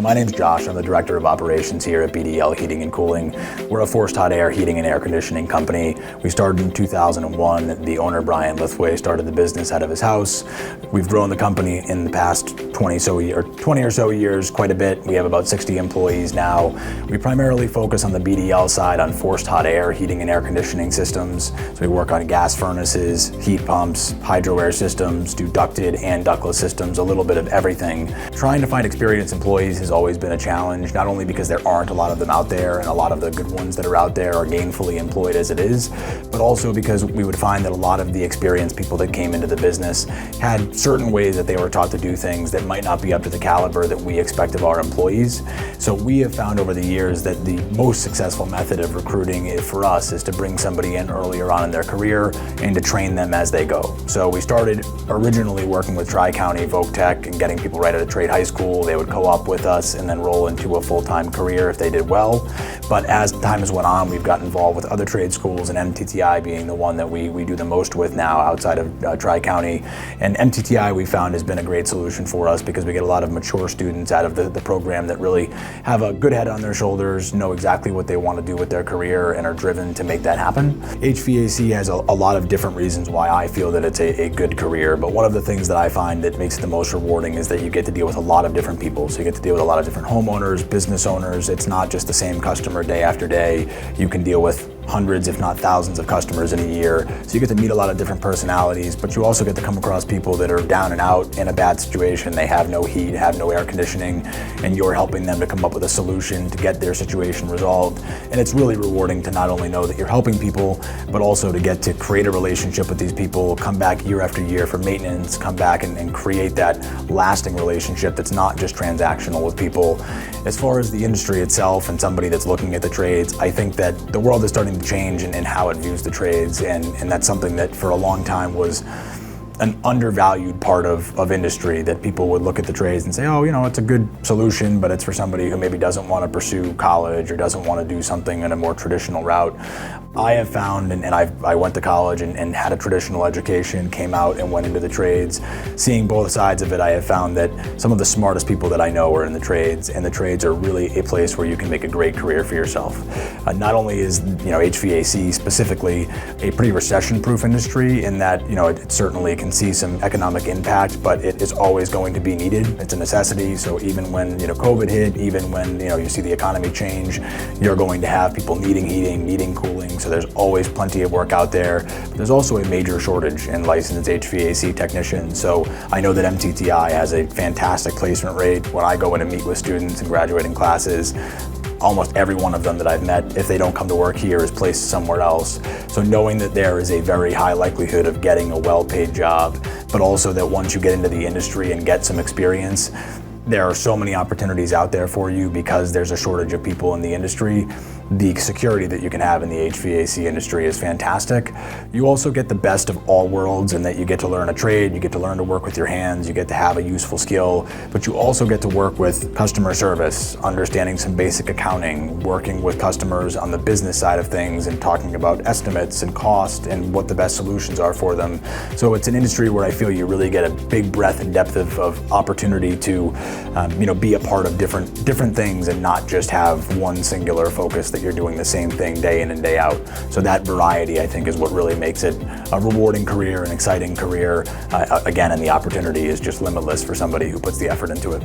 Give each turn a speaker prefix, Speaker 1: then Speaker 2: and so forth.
Speaker 1: My name's Josh. I'm the Director of Operations here at BDL Heating and Cooling. We're a forced hot air heating and air conditioning company. We started in 2001. The owner, Brian Lithway, started the business out of his house. We've grown the company in the past 20 or so years quite a bit. We have about 60 employees now. We primarily focus on the BDL side on forced hot air heating and air conditioning systems. So we work on gas furnaces, heat pumps, hydro air systems, do ducted and ductless systems, a little bit of everything. Trying to find experienced employees has always been a challenge, not only because there aren't a lot of them out there and a lot of the good ones that are out there are gainfully employed as it is, but also because we would find that a lot of the experienced people that came into the business had certain ways that they were taught to do things that might not be up to the caliber that we expect of our employees. So we have found over the years that the most successful method of recruiting for us is to bring somebody in earlier on in their career and to train them as they go. So we started originally working with Tri-County Voc Tech and getting people right out of trade high school. They would co-op with us and then roll into a full-time career if they did well. But as time has went on, we've gotten involved with other trade schools, and MTTI being the one that we do the most with now outside of Tri-County. And MTTI we found has been a great solution for us because we get a lot of mature students out of the program that really have a good head on their shoulders, know exactly what they want to do with their career, and are driven to make that happen. HVAC has a lot of different reasons why I feel that it's a good career, but one of the things that I find that makes it the most rewarding is that you get to deal with a lot of different people. So you get to deal with a lot of different homeowners, business owners. It's not just the same customer day after day. You can deal with hundreds, if not thousands of customers in a year. So you get to meet a lot of different personalities, but you also get to come across people that are down and out in a bad situation. They have no heat, have no air conditioning, and you're helping them to come up with a solution to get their situation resolved. And it's really rewarding to not only know that you're helping people, but also to get to create a relationship with these people, come back year after year for maintenance, come back and create that lasting relationship that's not just transactional with people. As far as the industry itself and somebody that's looking at the trades, I think that the world is starting to change in how it views the trades, and that's something that for a long time was an undervalued part of industry, that people would look at the trades and say, oh, it's a good solution, but it's for somebody who maybe doesn't want to pursue college or doesn't want to do something in a more traditional route. I have found, and I went to college and had a traditional education, came out and went into the trades. Seeing both sides of it, I have found that some of the smartest people that I know are in the trades, and the trades are really a place where you can make a great career for yourself. Not only is HVAC specifically a pretty recession-proof industry in that it certainly can see some economic impact, but it is always going to be needed. It's a necessity. So even when COVID hit, even when you see the economy change, you're going to have people needing heating, needing cooling. So there's always plenty of work out there. But there's also a major shortage in licensed HVAC technicians. So I know that MTTI has a fantastic placement rate. When I go in and meet with students in graduating classes, almost every one of them that I've met, if they don't come to work here, is placed somewhere else. So knowing that there is a very high likelihood of getting a well-paid job, but also that once you get into the industry and get some experience, there are so many opportunities out there for you because there's a shortage of people in the industry. The security that you can have in the HVAC industry is fantastic. You also get the best of all worlds in that you get to learn a trade, you get to learn to work with your hands, you get to have a useful skill, but you also get to work with customer service, understanding some basic accounting, working with customers on the business side of things and talking about estimates and cost and what the best solutions are for them. So it's an industry where I feel you really get a big breadth and depth of opportunity to be a part of different things and not just have one singular focus that you're doing the same thing day in and day out. So that variety, I think, is what really makes it a rewarding career, an exciting career. Again, and the opportunity is just limitless for somebody who puts the effort into it.